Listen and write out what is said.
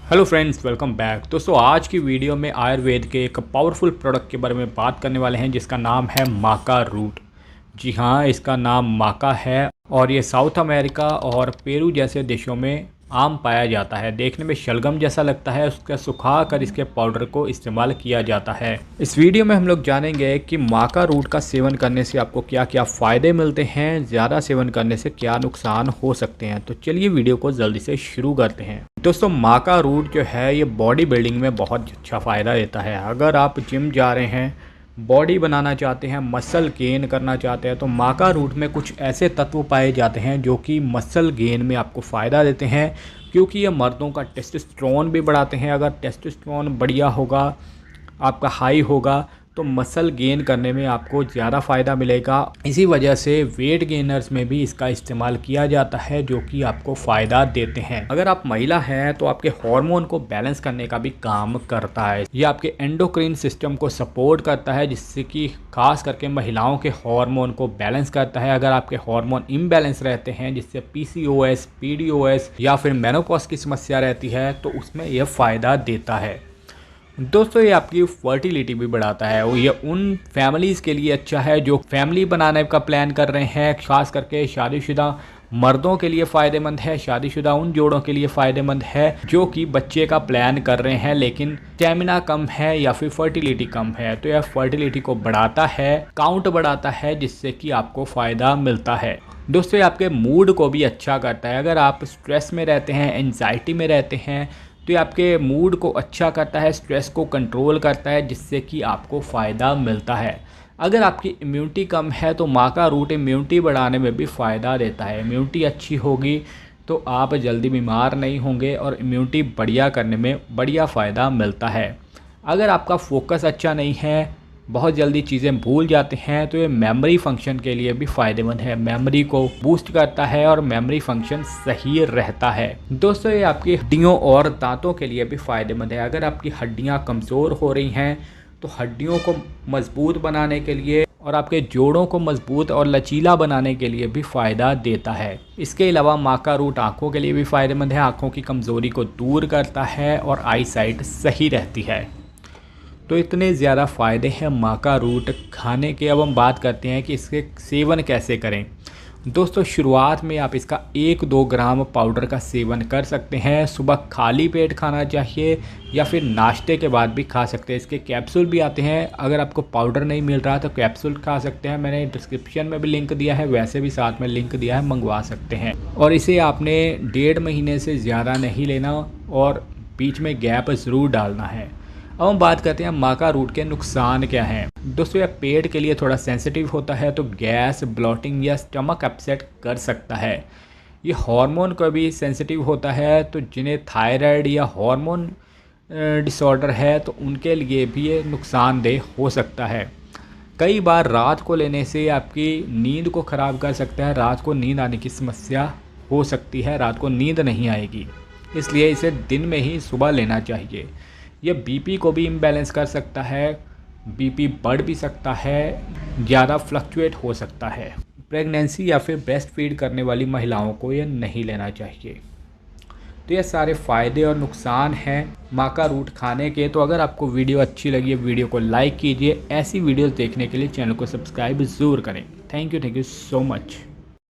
Hello friends, welcome back. दोस्तों, आज की वीडियो में आयुर्वेद के एक पावरफुल प्रोडक्ट के बारे में बात करने वाले हैं जिसका नाम है माका रूट। जी हाँ, इसका नाम माका है और ये साउथ अमेरिका और पेरू जैसे देशों में आम पाया जाता है। देखने में शलगम जैसा लगता है, उसका सुखा कर इसके पाउडर को इस्तेमाल किया जाता है। इस वीडियो में हम लोग जानेंगे कि माका रूट का सेवन करने से आपको क्या क्या फ़ायदे मिलते हैं, ज़्यादा सेवन करने से क्या नुकसान हो सकते हैं। तो चलिए वीडियो को जल्दी से शुरू करते हैं। दोस्तों, माका रूट जो है ये बॉडी बिल्डिंग में बहुत अच्छा फ़ायदा देता है। अगर आप जिम जा रहे हैं, बॉडी बनाना चाहते हैं, मसल गेन करना चाहते हैं, तो माका रूट में कुछ ऐसे तत्व पाए जाते हैं जो कि मसल गेन में आपको फ़ायदा देते हैं, क्योंकि ये मर्दों का टेस्टोस्टेरोन भी बढ़ाते हैं। अगर टेस्टोस्टेरोन बढ़िया होगा, आपका हाई होगा, तो मसल गेन करने में आपको ज़्यादा फ़ायदा मिलेगा। इसी वजह से वेट गेनर्स में भी इसका इस्तेमाल किया जाता है, जो कि आपको फ़ायदा देते हैं। अगर आप महिला हैं तो आपके हार्मोन को बैलेंस करने का भी काम करता है। ये आपके एंडोक्राइन सिस्टम को सपोर्ट करता है, जिससे कि खास करके महिलाओं के हार्मोन को बैलेंस करता है। अगर आपके हार्मोन इम्बैलेंस रहते हैं, जिससे PCOS, PDOS या फिर मेनोपॉज की समस्या रहती है, तो उसमें यह फ़ायदा देता है। दोस्तों, ये आपकी फर्टिलिटी भी बढ़ाता है। ये उन फैमिलीज़ के लिए अच्छा है जो फैमिली बनाने का प्लान कर रहे हैं, खास करके शादीशुदा मर्दों के लिए फ़ायदेमंद है। शादीशुदा उन जोड़ों के लिए फ़ायदेमंद है जो कि बच्चे का प्लान कर रहे हैं लेकिन स्टेमिना कम है या फिर फर्टिलिटी कम है। तो यह फर्टिलिटी को बढ़ाता है, काउंट बढ़ाता है, जिससे कि आपको फ़ायदा मिलता है। दोस्तों, ये आपके मूड को भी अच्छा करता है। अगर आप स्ट्रेस में रहते हैं, एंजाइटी में रहते हैं, तो ये आपके मूड को अच्छा करता है, स्ट्रेस को कंट्रोल करता है, जिससे कि आपको फ़ायदा मिलता है। अगर आपकी इम्यूनिटी कम है तो माका रूट इम्यूनिटी बढ़ाने में भी फ़ायदा देता है। इम्यूनिटी अच्छी होगी तो आप जल्दी बीमार नहीं होंगे और इम्यूनिटी बढ़िया करने में बढ़िया फ़ायदा मिलता है। अगर आपका फोकस अच्छा नहीं है, बहुत जल्दी चीज़ें भूल जाते हैं, तो ये मेमोरी फंक्शन के लिए भी फ़ायदेमंद है। मेमोरी को बूस्ट करता है और मेमोरी फंक्शन सही रहता है। दोस्तों, ये आपकी हड्डियों और दांतों के लिए भी फ़ायदेमंद है। अगर आपकी हड्डियां कमज़ोर हो रही हैं तो हड्डियों को मजबूत बनाने के लिए और आपके जोड़ों को मजबूत और लचीला बनाने के लिए भी फ़ायदा देता है। इसके अलावा माका रूट आँखों के लिए भी फ़ायदेमंद है। आँखों की कमज़ोरी को दूर करता है और आई साइट सही रहती है। तो इतने ज़्यादा फ़ायदे हैं माका रूट खाने के। अब हम बात करते हैं कि इसके सेवन कैसे करें। दोस्तों, शुरुआत में आप इसका 1-2 ग्राम पाउडर का सेवन कर सकते हैं। सुबह खाली पेट खाना चाहिए या फिर नाश्ते के बाद भी खा सकते हैं। इसके कैप्सूल भी आते हैं। अगर आपको पाउडर नहीं मिल रहा तो कैप्सूल खा सकते हैं। मैंने डिस्क्रिप्शन में भी लिंक दिया है, वैसे भी साथ में लिंक दिया है, मंगवा सकते हैं। और इसे आपने 1.5 महीने से ज़्यादा नहीं लेना और बीच में गैप ज़रूर डालना है। अब हम बात करते हैं माका रूट के नुकसान क्या हैं। दोस्तों, यह पेट के लिए थोड़ा सेंसिटिव होता है, तो गैस, ब्लॉटिंग या स्टमक अपसेट कर सकता है। ये हार्मोन को भी सेंसिटिव होता है, तो जिन्हें थायराइड या हार्मोन डिसऑर्डर है तो उनके लिए भी ये नुकसानदेह हो सकता है। कई बार रात को लेने से आपकी नींद को ख़राब कर सकता है। रात को नींद आने की समस्या हो सकती है, रात को नींद नहीं आएगी, इसलिए इसे दिन में ही सुबह लेना चाहिए। यह बीपी को भी इम्बैलेंस कर सकता है, बीपी बढ़ भी सकता है, ज़्यादा फ्लक्चुएट हो सकता है। प्रेगनेंसी या फिर ब्रेस्ट फीड करने वाली महिलाओं को यह नहीं लेना चाहिए। तो ये सारे फ़ायदे और नुकसान हैं माका रूट खाने के। तो अगर आपको वीडियो अच्छी लगी है, वीडियो को लाइक कीजिए। ऐसी वीडियोस देखने के लिए चैनल को सब्सक्राइब ज़रूर करें। Thank you so much.